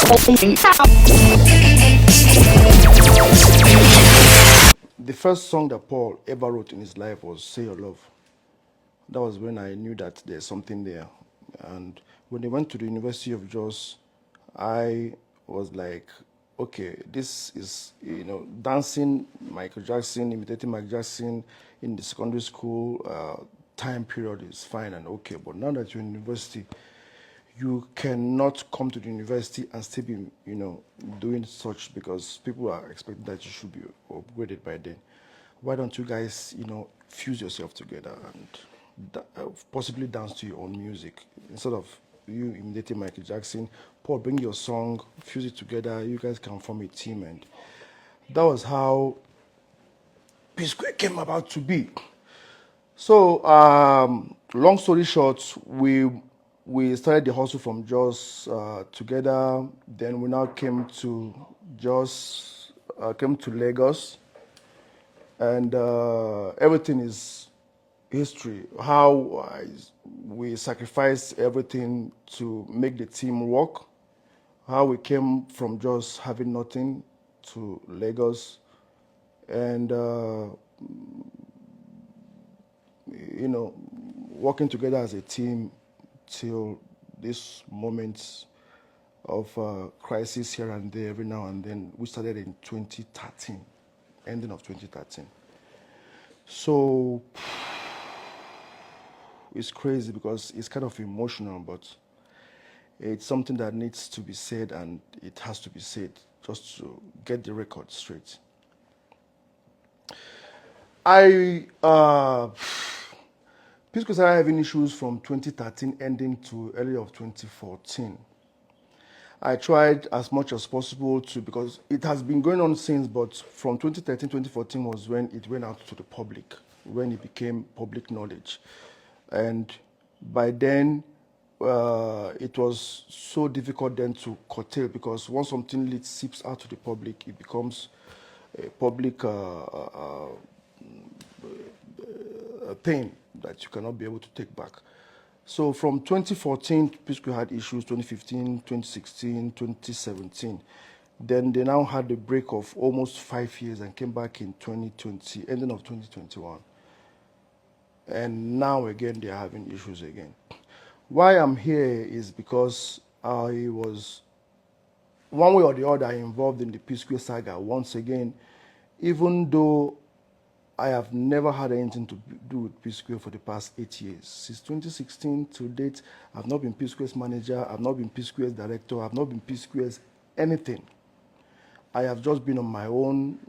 The first song that Paul ever wrote in his life was Say Your Love. That was when I knew that there's something there. And when they went to the University of Jos, I was like, okay, this is, dancing Michael Jackson, imitating Michael Jackson in the secondary school time period is fine and okay. But now that you're in university, you cannot come to the university and still be, doing such because people are expecting that you should be upgraded by then. Why don't you guys, fuse yourself together and possibly dance to your own music instead of you imitating Michael Jackson? Paul, bring your song, fuse it together. You guys can form a team, and that was how P Square came about to be. So, long story short, we started the hustle from Jos together. Then we now came to Jos, came to Lagos, and everything is history. How we sacrificed everything to make the team work. How we came from just having nothing to Lagos, and working together as a team till this moment of crisis here and there every now and then. We started in 2013, ending of 2013. So it's crazy because it's kind of emotional, but it's something that needs to be said, and it has to be said just to get the record straight. Pisco started having issues from 2013 ending to early of 2014. I tried as much as possible to, because it has been going on since, but from 2013, 2014 was when it went out to the public, when it became public knowledge. And by then, it was so difficult then to curtail, because once something seeps out to the public, it becomes a public thing that you cannot be able to take back. So from 2014, Pisco had issues, 2015, 2016, 2017. Then they now had a break of almost 5 years and came back in 2020, ending of 2021. And now again, they are having issues again. Why I'm here is because I was, one way or the other, involved in the Pisco saga once again, even though I have never had anything to do with P Square for the past 8 years. Since 2016 to date, I've not been P Square's manager, I've not been P Square's director, I've not been P Square's anything. I have just been on my own,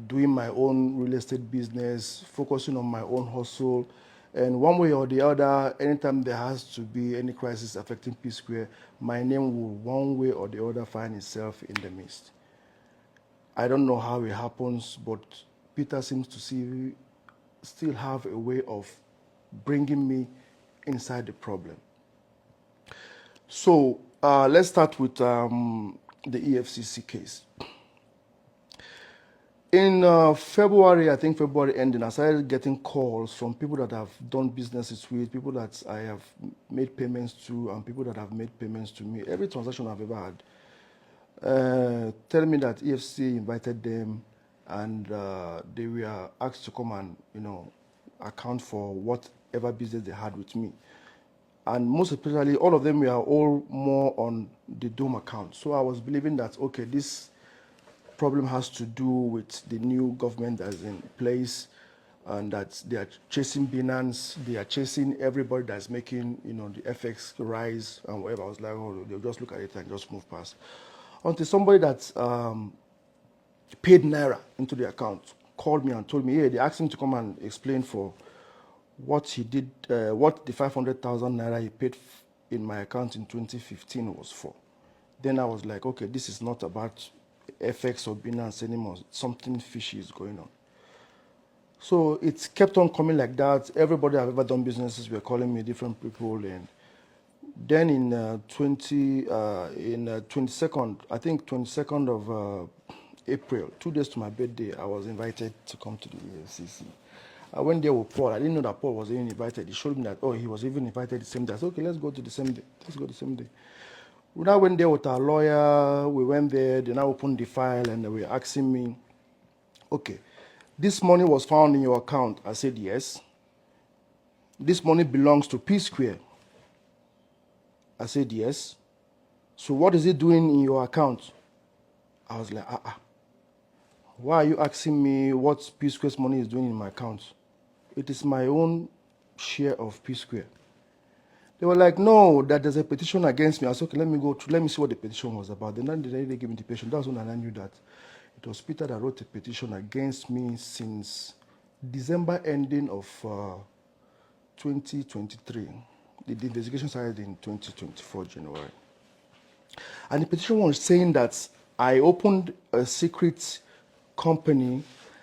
doing my own real estate business, focusing on my own hustle. And one way or the other, anytime there has to be any crisis affecting P Square, my name will one way or the other find itself in the midst. I don't know how it happens, but Peter seems to still have a way of bringing me inside the problem. So let's start with the EFCC case. In February, I think February ending, I started getting calls from people that I've done businesses with, people that I have made payments to, and people that have made payments to me. Every transaction I've ever had, telling me that EFCC invited them, and they were asked to come and account for whatever business they had with me. And most especially, all of them were all more on the Dome account. So I was believing that, okay, this problem has to do with the new government that's in place, and that they are chasing Binance, they are chasing everybody that's making the FX rise and whatever. I was like, oh, they'll just look at it and just move past. Until somebody that paid Naira into the account called me and told me, hey, they asked him to come and explain for what he did, what the 500,000 Naira he paid in my account in 2015 was for. Then I was like, okay, this is not about FX or Binance anymore. Something fishy is going on. So it kept on coming like that. Everybody I've ever done businesses were calling me, different people. And then in 22nd, I think 22nd of April, 2 days to my birthday, I was invited to come to the EFCC. I went there with Paul. I didn't know that Paul was even invited. He showed me that, oh, he was even invited the same day. I said, okay, let's go to the same day. Let's go the same day. We now went there with our lawyer. We went there. They now opened the file and they were asking me, okay, this money was found in your account. I said, yes. This money belongs to P Square. I said, yes. So what is it doing in your account? I was like, why are you asking me what P Square's money is doing in my account? It is my own share of P Square. They were like, no, that there's a petition against me. I said, okay, let me see what the petition was about. Then they gave me the petition. That's when I knew that it was Peter that wrote a petition against me since December ending of 2023. The investigation started in 2024, January. And the petition was saying that I opened a secret company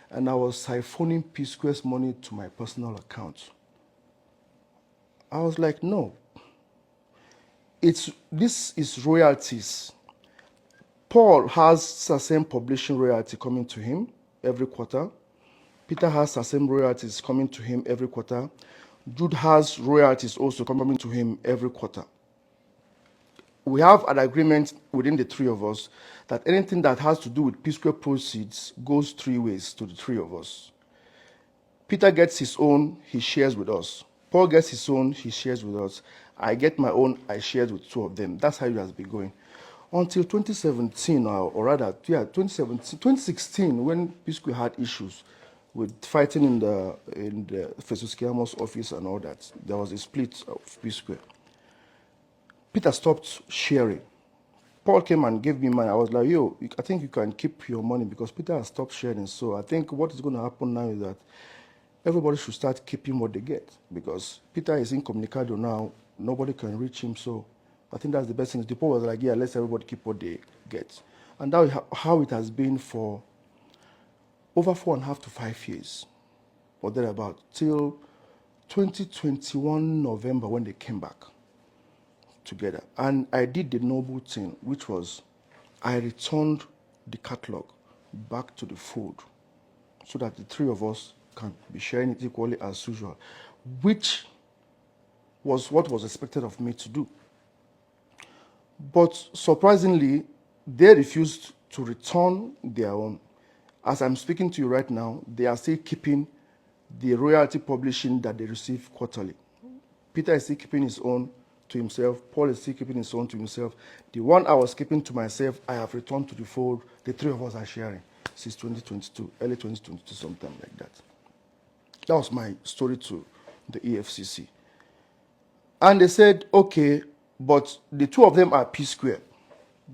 and I was siphoning P Square's money to my personal account. I was like, no. This is royalties. Paul has the same publishing royalty coming to him every quarter. Peter has the same royalties coming to him every quarter. Jude has royalties also coming to him every quarter. We have an agreement within the three of us that anything that has to do with P Square proceeds goes three ways to the three of us. Peter gets his own, he shares with us. Paul gets his own, he shares with us. I get my own, I share with two of them. That's how it has been going. Until 2017, or rather, 2016, when P Square had issues with fighting in the Festus Keyamos office and all that, there was a split of P Square. Peter stopped sharing. Paul came and gave me money. I was like, yo, I think you can keep your money because Peter has stopped sharing. So I think what is going to happen now is that everybody should start keeping what they get because Peter is incommunicado now. Nobody can reach him. So I think that's the best thing. The Paul was like, yeah, let's everybody keep what they get. And that's how it has been for over 4.5 to 5 years or thereabout till 2021 November when they came back together. And I did the noble thing, which was I returned the catalog back to the fold so that the three of us can be sharing it equally as usual, which was what was expected of me to do. But surprisingly, they refused to return their own. As I'm speaking to you right now, they are still keeping the royalty publishing that they receive quarterly. Peter is still keeping his own to himself. Paul is still keeping his own to himself. The one I was keeping to myself, I have returned to the fold. The three of us are sharing since 2022, early 2022, sometime like that. That was my story to the EFCC. And they said, okay, but the two of them are P Square.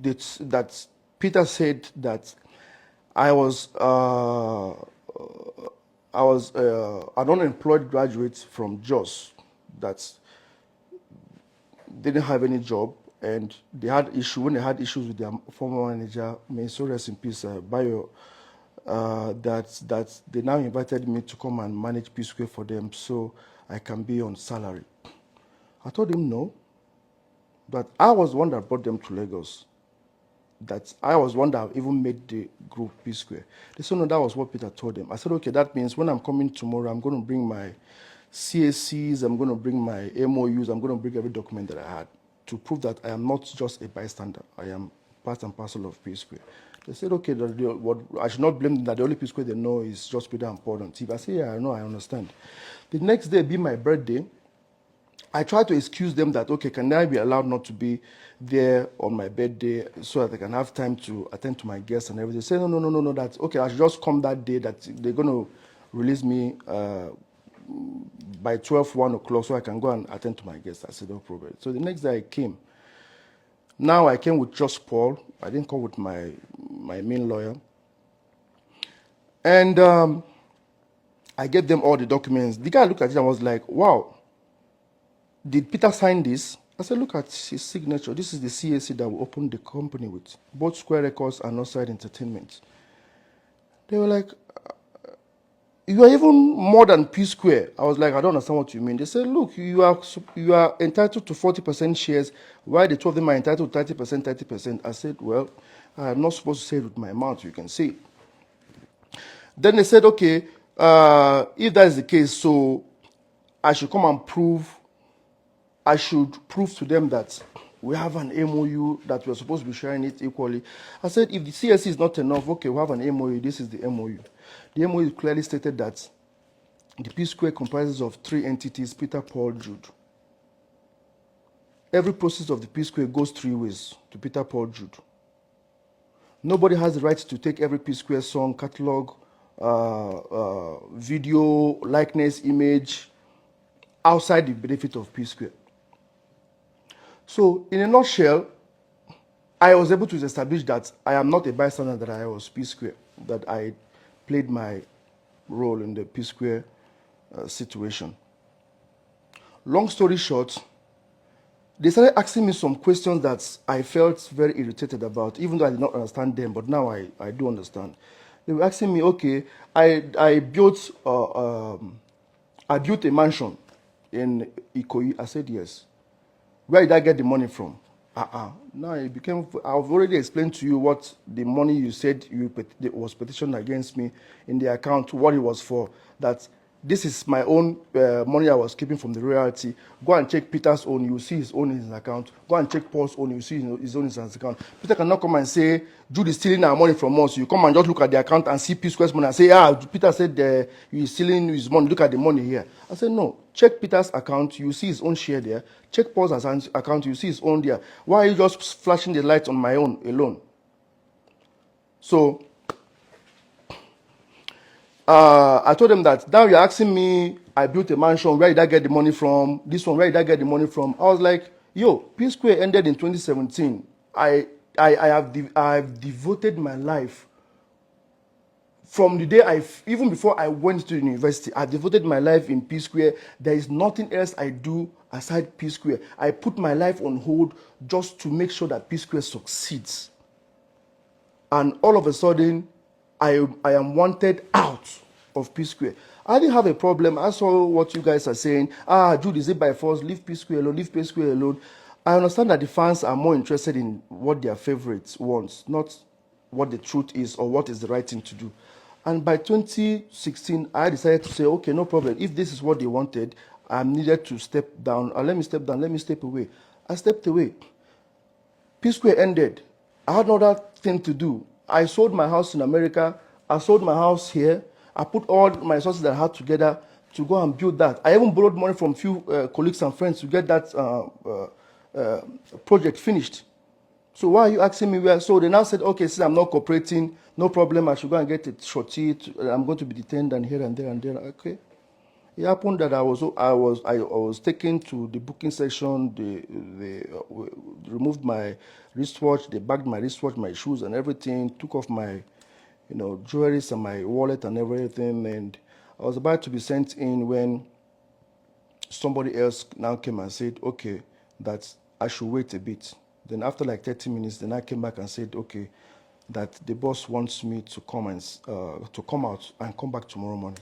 That Peter said that I was an unemployed graduate from Jos that didn't have any job, and they had when they had issues with their former manager, may so rest in peace, Bayo, that they now invited me to come and manage P Square for them so I can be on salary. I told him no, that I was the one that brought them to Lagos, that I was one that even made the group P Square. They said no, that was what Peter told them. I said, okay, that means when I'm coming tomorrow, I'm going to bring my CACs, I'm going to bring my MOUs, I'm going to bring every document that I had to prove that I am not just a bystander. I am part and parcel of P Square. They said, okay, I should not blame them that the only P Square they know is just Peter and Paul on TV. I said, yeah, I know, I understand. The next day being my birthday, I tried to excuse them that, okay, can I be allowed not to be there on my birthday so that I can have time to attend to my guests and everything. They said, no, that's okay. I should just come that day that they're going to release me by 12, 1 o'clock so I can go and attend to my guests. I said, no problem. So the next day I came. Now I came with just Paul. I didn't come with my main lawyer. And I gave them all the documents. The guy looked at it and was like, wow. Did Peter sign this? I said, look at his signature. This is the CAC that we opened the company with, both Square Records and Northside Entertainment. They were like, you are even more than P Square. I was like, I don't understand what you mean. They said, look, you are entitled to 40% shares, while the two of them are entitled to 30%, 30%. I said, well, I'm not supposed to say it with my mouth. You can see it. Then they said, okay, if that is the case, so I should come and prove to them that we have an MOU that we're supposed to be sharing it equally. I said, if the CSC is not enough, okay, we have an MOU, this is the MOU. The MOU clearly stated that the P Square comprises of 3 entities, Peter, Paul, Jude. Every process of the P Square goes 3 ways to Peter, Paul, Jude. Nobody has the right to take every P Square song, catalog, video, likeness, image, outside the benefit of P Square. So, in a nutshell, I was able to establish that I am not a bystander, that I was P Square, that I played my role in the P Square situation. Long story short, they started asking me some questions that I felt very irritated about, even though I did not understand them, but now I do understand. They were asking me, okay, I built a mansion in Ikoyi. I said yes. Where did I get the money from? Now it became, I've already explained to you what the money you said was petitioned against me in the account, what it was for. That this is my own money I was keeping from the royalty. Go and check Peter's own, you see his own in his account. Go and check Paul's own, you see his own in his account. Peter cannot come and say, Jude is stealing our money from us. You come and just look at the account and see P Square's money and say, Peter said he's stealing his money, look at the money here. I said, no, check Peter's account, you see his own share there. Check Paul's account, you see his own there. Why are you just flashing the light on my own alone? So, I told them that now you're asking me, I built a mansion, where did I get the money from? This one, where did I get the money from? I was like, yo, P Square ended in 2017. I've devoted my life from the day even before I went to university. I devoted my life in P Square. There is nothing else I do aside P Square. I put my life on hold just to make sure that P Square succeeds. And all of a sudden, I am wanted out of P Square. I didn't have a problem. I saw what you guys are saying. Jude, is it by force? Leave P Square alone, leave P Square alone. I understand that the fans are more interested in what their favorites want, not what the truth is or what is the right thing to do. And by 2016, I decided to say, okay, no problem. If this is what they wanted, I needed to step down. Let me step down, let me step away. I stepped away. P Square ended. I had another thing to do. I sold my house in America. I sold my house here. I put all my resources that I had together to go and build that. I even borrowed money from few colleagues and friends to get that project finished. So why are you asking me where? So they now said, okay, since I'm not cooperating, no problem, I should go and get a shorty. I'm going to be detained and here and there and there. Okay. It happened that I was taken to the booking section. They removed my wristwatch. They bagged my wristwatch, my shoes, and everything. Took off my, jewelry and my wallet and everything. And I was about to be sent in when somebody else now came and said, okay, that I should wait a bit. Then after like 30 minutes, then I came back and said, okay, that the boss wants me to come and to come out and come back tomorrow morning.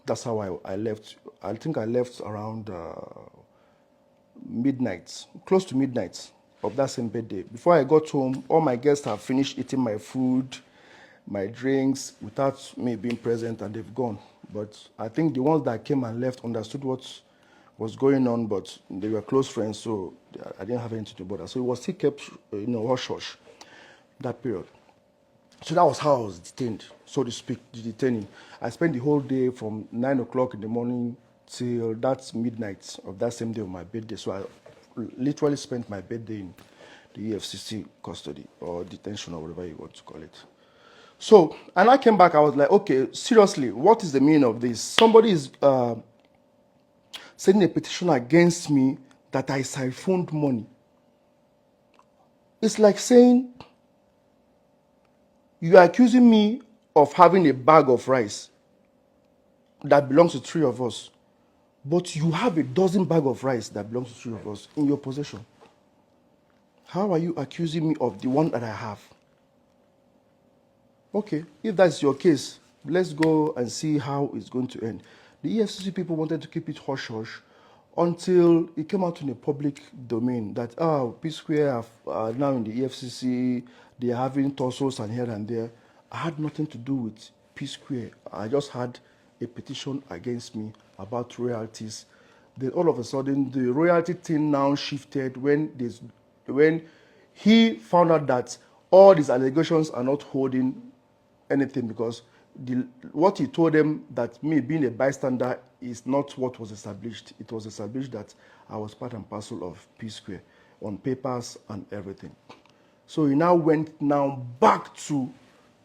That's how I left. I think I left around midnight, close to midnight of that same birthday. Before I got home, all my guests have finished eating my food, my drinks, without me being present, and they've gone. But I think the ones that came and left understood what was going on, but they were close friends, so I didn't have anything to bother. So it was still kept, hush hush, that period. So that was how I was detained, so to speak, detaining. I spent the whole day from 9 o'clock in the morning till that midnight of that same day of my birthday. So I literally spent my birthday in the EFCC custody or detention or whatever you want to call it. So, and I came back, I was like, okay, seriously, what is the meaning of this? Somebody is sending a petition against me that I siphoned money. It's like saying, you are accusing me of having a bag of rice that belongs to 3 of us, but you have a dozen bag of rice that belongs to 3 of us in your possession. How are you accusing me of the one that I have? Okay, if that's your case, let's go and see how it's going to end. The EFCC people wanted to keep it hush-hush until it came out in the public domain that, P Square are now in the EFCC, they are having tussles and here and there. I had nothing to do with P Square. I just had a petition against me about royalties. Then all of a sudden, the royalty thing now shifted when when he found out that all these allegations are not holding anything, because what he told them, that me being a bystander is not what was established. It was established that I was part and parcel of P Square on papers and everything. So he now went back to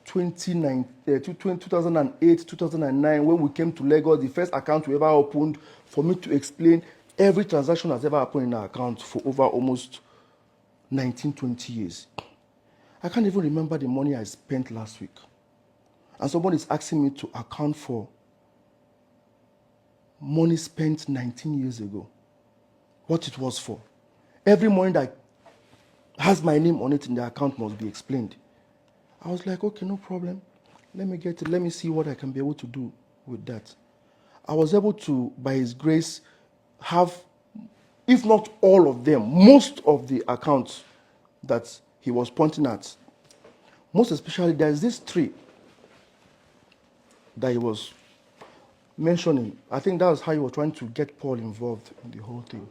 2008, 2009, when we came to Lagos, the first account we ever opened, for me to explain every transaction that's ever happened in our account for over almost 19, 20 years. I can't even remember the money I spent last week. And someone is asking me to account for money spent 19 years ago, what it was for. Every money that has my name on it in the account must be explained. I was like, okay, no problem. Let me get it. Let me see what I can be able to do with that. I was able to, by His grace, have, if not all of them, most of the accounts that he was pointing at. Most especially, there is this tree that he was mentioning. I think that was how he was trying to get Paul involved in the whole thing.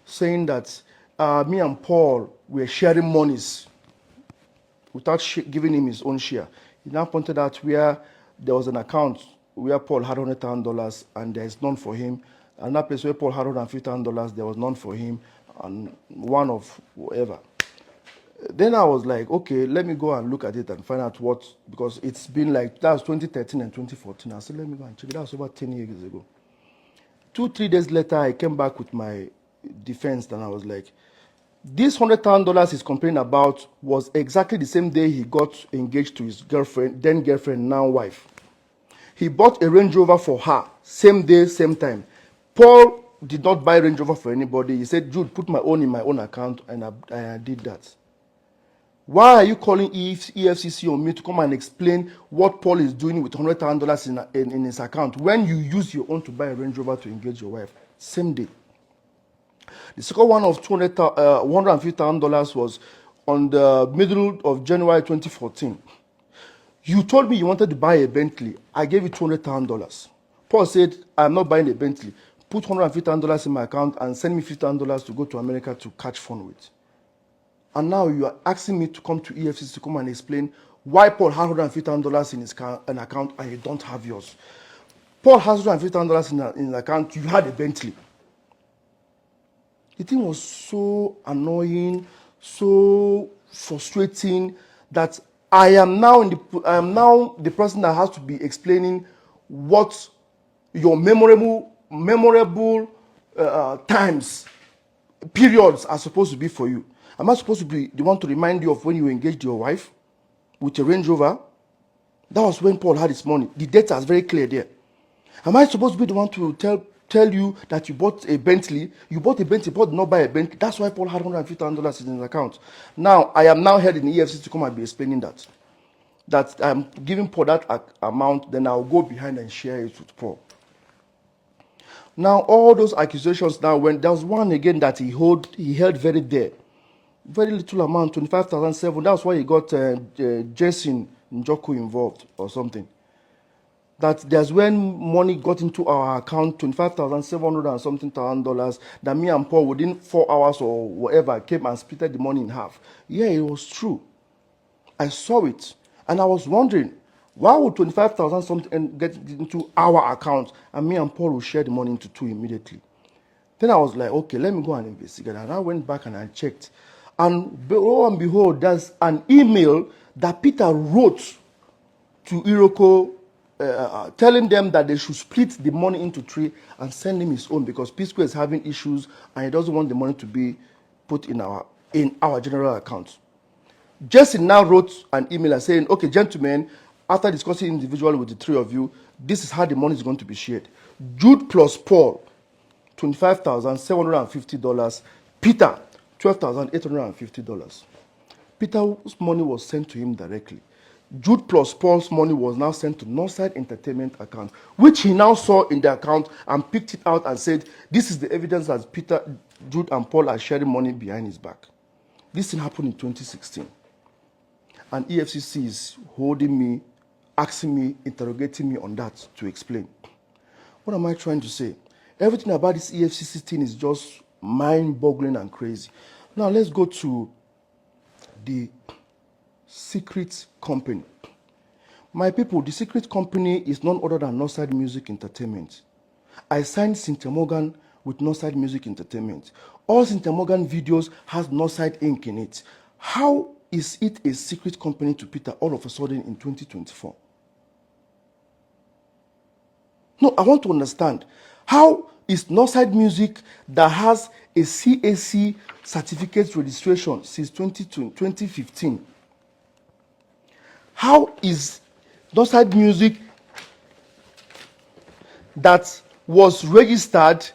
Saying that me and Paul were sharing monies without giving him his own share. He now pointed out where there was an account where Paul had $100,000 and there is none for him. Another place where Paul had $150,000, there was none for him, and one of whatever. Then I was like, okay, let me go and look at it and find out what, because it's been like, that was 2013 and 2014. I said, let me go and check it. That was over 10 years ago. 2-3 days later, I came back with my defense, and I was like, this $100,000 he's complaining about was exactly the same day he got engaged to his girlfriend, then girlfriend, now wife. He bought a Range Rover for her, same day, same time. Paul did not buy Range Rover for anybody. He said, Jude, put my own in my own account, and I did that. Why are you calling EFCC on me to come and explain what Paul is doing with $100,000 in his account when you use your own to buy a Range Rover to engage your wife? Same day. The second one of $150,000 was on the middle of January 2014. You told me you wanted to buy a Bentley. I gave you $200,000. Paul said, I'm not buying a Bentley. Put $150,000 in my account and send me $50,000 to go to America to catch fun with. And now you are asking me to come to EFCC to come and explain why Paul has $150,000 in his account and you don't have yours. Paul has $150,000 in his account. You had a Bentley. The thing was so annoying, so frustrating, that I am now the person that has to be explaining what your memorable times, periods are supposed to be for you. Am I supposed to be the one to remind you of when you engaged your wife with a Range Rover? That was when Paul had his money. The data is very clear there. Am I supposed to be the one to tell you that you bought a Bentley? You bought a Bentley, Paul did not buy a Bentley. That's why Paul had $150,000 in his account. Now, I am now heading the EFCC to come and be explaining that. That I'm giving Paul that amount, then I'll go behind and share it with Paul. Now, all those accusations now, when there was one again that he held very dear. Very little amount, 25,700. That's why he got Jason Njoku involved or something. That there's when money got into our account, 25,700 and something $1,000, that me and Paul within 4 hours or whatever came and split the money in half. Yeah, it was true. I saw it, and I was wondering, why would 25,000 something get into our account and me and Paul will share the money into two immediately? Then I was like, okay, let me go and investigate. And I went back and I checked. And lo and behold, there's an email that Peter wrote to Iroko telling them that they should split the money into 3 and send him his own, because P Square is having issues and he doesn't want the money to be put in our general account. Jason now wrote an email saying, okay, gentlemen, after discussing individually with the 3 of you, this is how the money is going to be shared. Jude plus Paul, $25,750. Peter, $12,850. Peter's money was sent to him directly. Jude plus Paul's money was now sent to Northside Entertainment account, which he now saw in the account and picked it out and said, this is the evidence that Peter, Jude, and Paul are sharing money behind his back. This thing happened in 2016. And EFCC is holding me, asking me, interrogating me on that to explain. What am I trying to say? Everything about this EFCC thing is just mind-boggling and crazy. Now let's go to the secret company. My people, the secret company is none other than Northside Music Entertainment. I signed Cynthia Morgan with Northside Music Entertainment. All Cynthia Morgan videos has Northside Inc. in it. How is it a secret company to Peter all of a sudden in 2024? No, I want to understand. How is Northside Music that has a CAC certificate registration since 2015? How is Northside Music that was registered,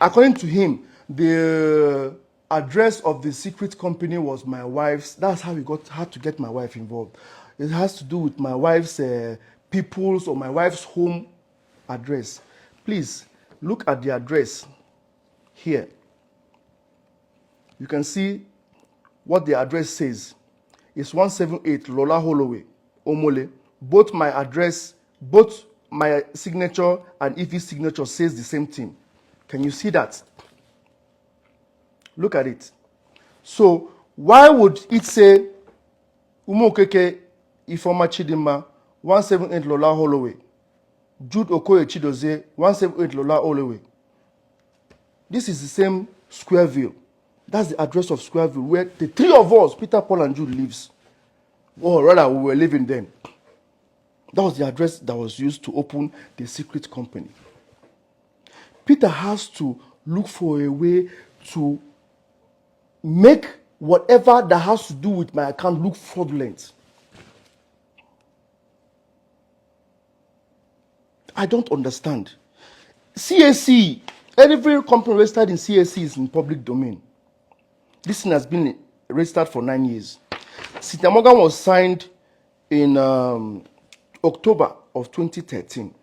according to him, the address of the secret company was my wife's. That's how we had to get my wife involved. It has to do with my wife's people's or my wife's home address. Please look at the address here. You can see what the address says. It's 178 Lola Holloway, Omole. Both my address, both my signature and Ife's signature says the same thing. Can you see that? Look at it. So why would it say Umokeke Ifoma Chidima 178 Lola Holloway, Jude Okoye Chidozie 178 Lola Holloway? This is the same Squareville. That's the address of Squareville where the three of us, Peter, Paul, and Jude, lives. Or rather, we were living then. That was the address that was used to open the secret company. Peter has to look for a way to make whatever that has to do with my account look fraudulent. I don't understand. CAC, every company registered in CAC is in public domain. This thing has been registered for 9 years. Cynthia Morgan was signed in October of 2013.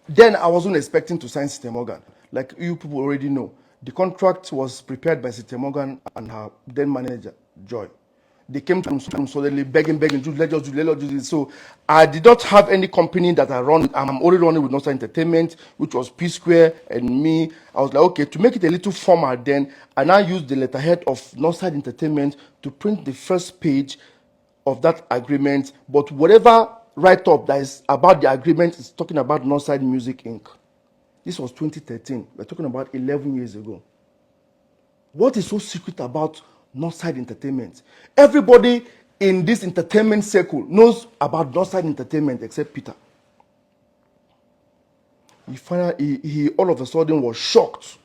Then I wasn't expecting to sign Cynthia Morgan. Like you people already know, the contract was prepared by Cynthia Morgan and her then manager, Joy. They came to me suddenly begging, Jude, let us do this. So I did not have any company that I run. I'm only running with Northside Entertainment, which was P Square and me. I was like, okay, to make it a little formal, then I now used the letterhead of Northside Entertainment to print the first page of that agreement. But whatever write-up that is about the agreement is talking about Northside Music Inc. This was 2013. We're talking about 11 years ago. What is so secret about Northside Entertainment? Everybody in this entertainment circle knows about Northside Entertainment except Peter. He all of a sudden was shocked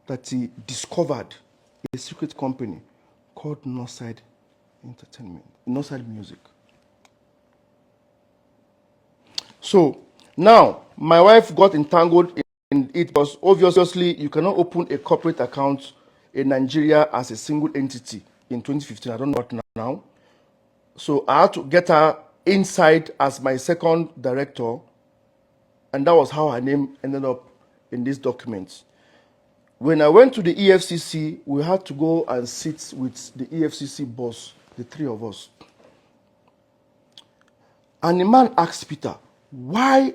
that he discovered a secret company called Northside Entertainment, Northside Music. So now my wife got entangled in it because obviously you cannot open a corporate account in Nigeria as a single entity in 2015. I don't know what now. So I had to get her inside as my second director, and that was how her name ended up in these documents. When I went to the EFCC, we had to go and sit with the EFCC boss, the three of us. And the man asked Peter, why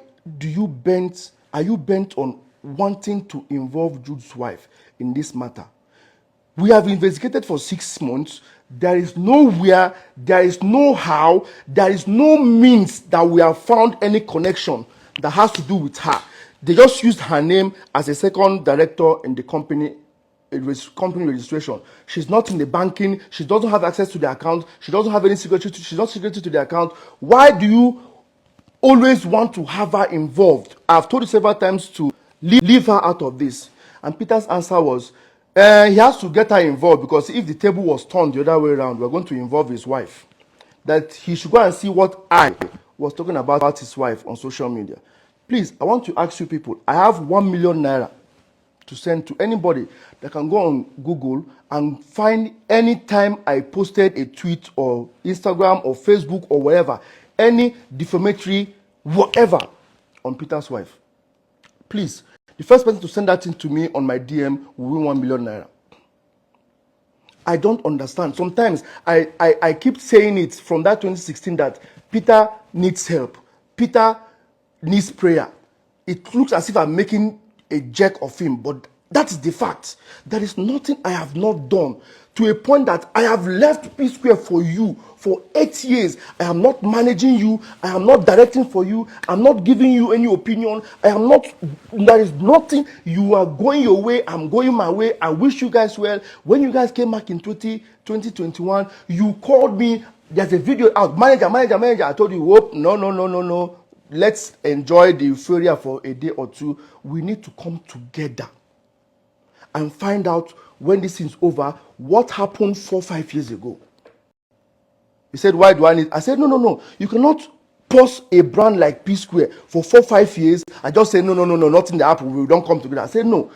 are you bent on wanting to involve Jude's wife in this matter? We have investigated for 6 months. There is nowhere, there is no how, there is no means that we have found any connection that has to do with her. They just used her name as a second director in the company registration. She's not in the banking. She doesn't have access to the account. She doesn't have any security. She's not security to the account. Why do you always want to have her involved? I've told you several times to leave her out of this. And Peter's answer was, he has to get her involved because if the table was turned the other way around, we're going to involve his wife. That he should go and see what I was talking about his wife on social media. Please, I want to ask you people, I have 1 million naira to send to anybody that can go on Google and find any time I posted a tweet or Instagram or Facebook or whatever, any defamatory whatever on Peter's wife. Please, the first person to send that in to me on my DM will win 1 million naira. I don't understand. Sometimes I keep saying it from that 2016 that Peter needs help. Peter needs prayer. It looks as if I'm making a jerk of him, but That is the fact. There is nothing I have not done, to a point that I have left P Square for you for 8 years. I am not managing you. I am not directing for you. I'm not giving you any opinion. I am not. There is nothing. You are going your way. I'm going my way. I wish you guys well. When you guys came back in 2021, you called me. There's a video out. Manager. I told you, whoop, no. Let's enjoy the euphoria for a day or two. We need to come together and find out, when this is over, what happened 4-5 years ago. He said, why do I need? I said, no. You cannot pause a brand like P Square for 4-5 years and just say, no, nothing that happened. We don't come together. I said, no.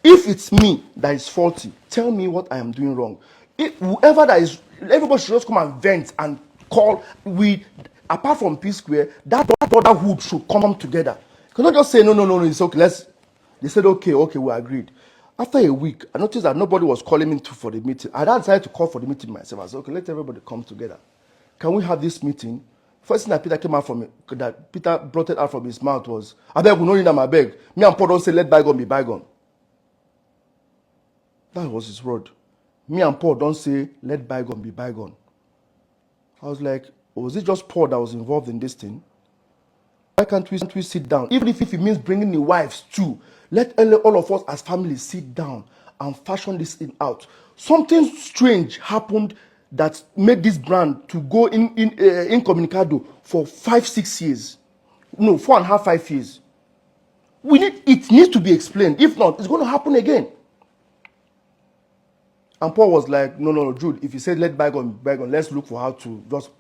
If it's me that is faulty, tell me what I am doing wrong. Whoever that is, everybody should just come and vent and call. Apart from P Square, that brotherhood should come together. You cannot just say, no, it's okay. They said, okay, we agreed. After a week, I noticed that nobody was calling me for the meeting. I decided to call for the meeting myself. I said, okay, let everybody come together. Can we have this meeting? First thing that Peter brought it out from his mouth was, I beg, we don't need them, I beg. Me and Paul don't say, let bygone be bygone. That was his word. Me and Paul don't say, let bygone be bygone. I was like, was it just Paul that was involved in this thing? Why can't we sit down? Even if it means bringing the wives too, let all of us as families sit down and fashion this thing out. Something strange happened that made this brand to go incommunicado for 5-6 years. No, 4.5, 5 years. It needs to be explained. If not, it's going to happen again. And Paul was like, no, Jude, if you said let bygone be bygone, let's look for how to just.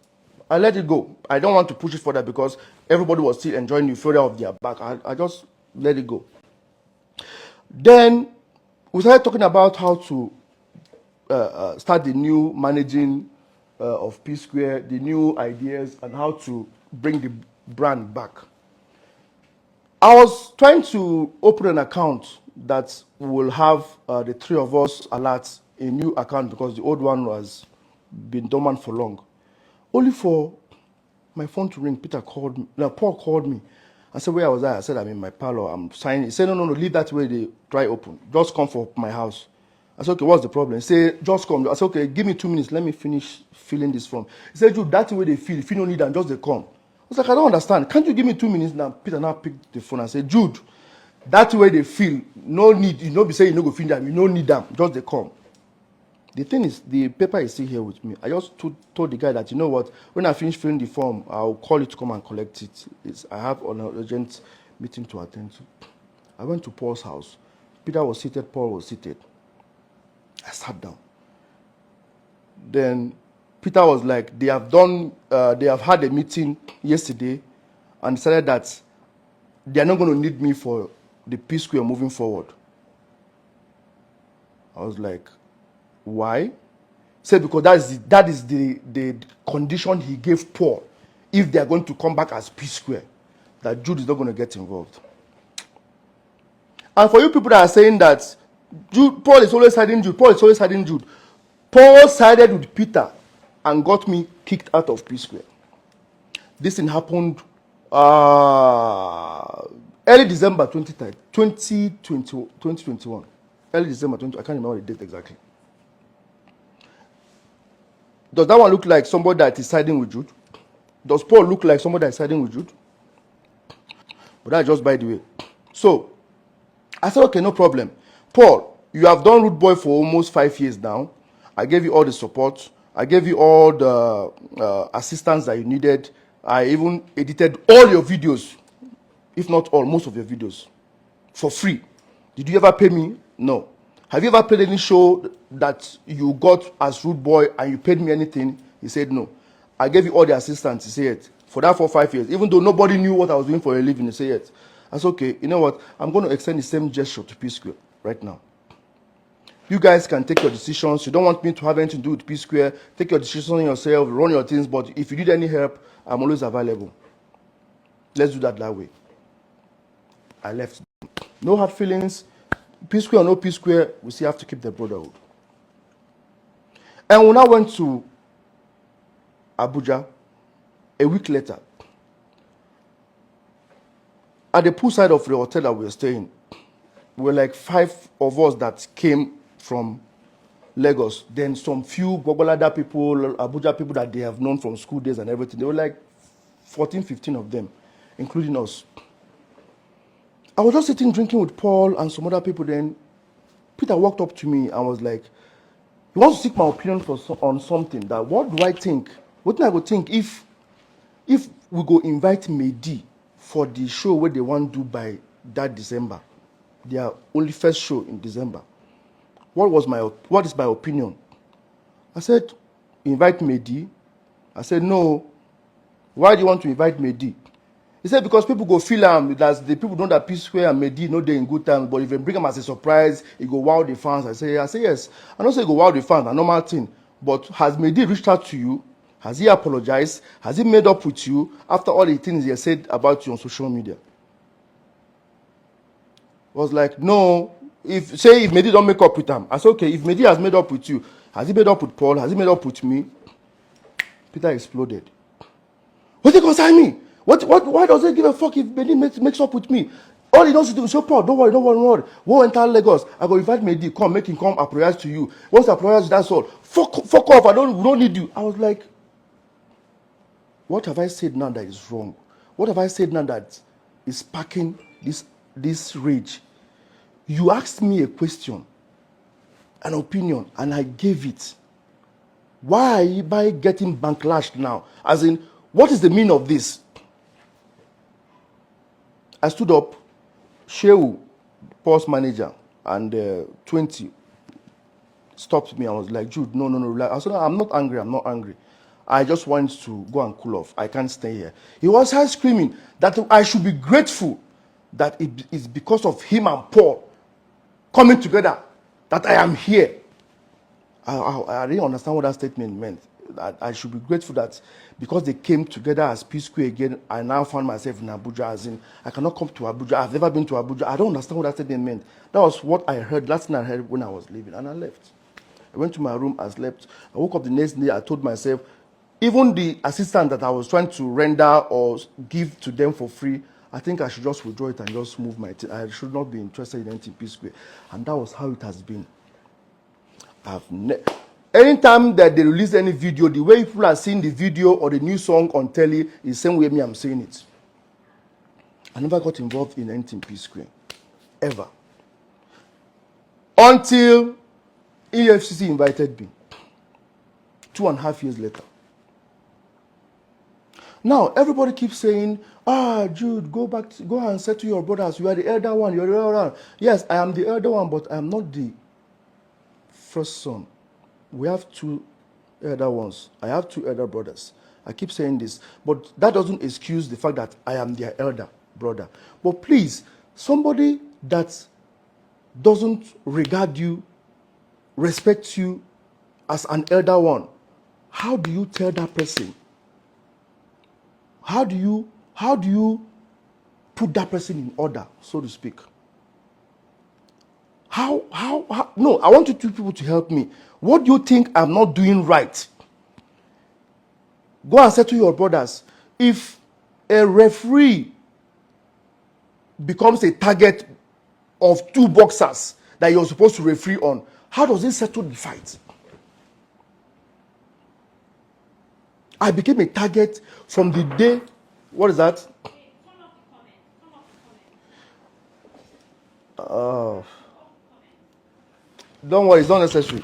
I let it go. I don't want to push it further because everybody was still enjoying the euphoria of their back. I just let it go. Then we started talking about how to start the new managing of P Square, the new ideas, and how to bring the brand back. I was trying to open an account that will have the three of us alert a new account because the old one was been dormant for long. Only for my phone to ring, Paul called me. I said, where was I? I said, I'm in my parlor, I'm signing. He said, no, leave that way, they try open. Just come for my house. I said, okay, what's the problem? He said, just come. I said, okay, give me 2 minutes, let me finish filling this form. He said, Jude, that's the way they feel. If you don't need them, just they come. I was like, I don't understand. Can't you give me 2 minutes? Now Peter now picked the phone and said, Jude, that's the way they feel. No need, you know, be saying you no go finish them, you don't need them, just they come. The thing is, the paper is still here with me. I just told the guy that, you know what, when I finish filling the form, I'll call you to come and collect it. I have an urgent meeting to attend to. I went to Paul's house. Peter was seated, Paul was seated. I sat down. Then Peter was like, they have had a meeting yesterday and decided that they are not going to need me for the P Square moving forward. I was like, why? Said because that is the condition he gave Paul if they are going to come back as P Square, that Jude is not going to get involved. And for you people that are saying that Paul is always siding Jude, Paul sided with Peter and got me kicked out of P Square. This thing happened early December 2021. Early December 20, I can't remember the date exactly. Does that one look like somebody that is siding with Jude? Does Paul look like somebody that is siding with Jude? But that's just by the way. So, I said, okay, no problem. Paul, you have done Root Boy for almost 5 years now. I gave you all the support. I gave you all the assistance that you needed. I even edited all your videos, if not all, most of your videos, for free. Did you ever pay me? No. Have you ever played any show that you got as Root Boy and you paid me anything? He said no. I gave you all the assistance. He said it. For that 4-5 years, even though nobody knew what I was doing for a living, he said it. I said, okay, you know what? I'm going to extend the same gesture to P Square right now. You guys can take your decisions. You don't want me to have anything to do with P Square. Take your decisions yourself, run your things. But if you need any help, I'm always available. Let's do that way. I left. No hard feelings. P Square or no P Square, we still have to keep the brotherhood. And when I went to Abuja, a week later, at the poolside of the hotel that we were staying, were like 5 of us that came from Lagos. Then some few Gbogbolader people, Abuja people that they have known from school days and everything. They were like 14, 15 of them, including us. I was just sitting drinking with Paul and some other people. Then Peter walked up to me and was like, he wants to seek my opinion on something. That what do I think? What do I go think if we go invite Mehdi for the show where they want to do by that December, their only first show in December? What is my opinion? I said, invite Mehdi. I said, no. Why do you want to invite Mehdi? He said, because people go feel that the people know that P Square and Mehdi know they in good times, but if they bring them as a surprise, it go wow the fans. I say yes. I don't say it go wow the fans, a normal thing. But has Mehdi reached out to you? Has he apologized? Has he made up with you after all the things he said about you on social media? I was like, no. If Mehdi don't make up with him, I said, okay, if Mehdi has made up with you, has he made up with Paul? Has he made up with me? Peter exploded. What did it concern me? Why does it give a fuck if Mehdi makes up with me? All he does is do is say, Paul, don't worry. We'll enter Lagos. I go invite Mehdi, come, make him come apologize to you. Once he apologize, that's all. Fuck off, we don't need you. I was like, what have I said now that is wrong? What have I said now that is sparking this rage? You asked me a question, an opinion, and I gave it. Why are you getting backlashed now? As in, what is the meaning of this? I stood up, Shehu, Paul's manager, and 20 stopped me. I was like, Jude, no. Like, I said, I'm not angry. I just want to go and cool off. I can't stay here. He was screaming that I should be grateful that it is because of him and Paul coming together that I am here. I didn't understand what that statement meant. That I should be grateful that because they came together as P Square again, I now found myself in Abuja. As in, I cannot come to Abuja. I've never been to Abuja. I don't understand what that statement meant. That was what I heard, last thing I heard when I was leaving, and I left. I went to my room, I slept. I woke up the next day, I told myself, even the assistant that I was trying to render or give to them for free, I think I should just withdraw it and just move my I should not be interested in anything P Square. And that was how it has been. Anytime that they release any video, the way people are seeing the video or the new song on telly is the same way me I'm saying it. I never got involved in anything P Square. Ever. Until EFCC invited me. 2.5 years later. Now, everybody keeps saying, Jude, go and settle your brothers. You are the elder one. You're the elder one. Yes, I am the elder one, but I am not the first son. We have 2 elder ones. I have 2 elder brothers. I keep saying this, but that doesn't excuse the fact that I am their elder brother. But please, somebody that doesn't regard you, respect you as an elder one, how do you tell that person? How do you put that person in order, so to speak? How? No, I want you 2 people to help me. What do you think I'm not doing right? Go and say to your brothers, if a referee becomes a target of 2 boxers that you're supposed to referee on, how does it settle the fight? I became a target from the day. What is that? Don't worry, it's not necessary.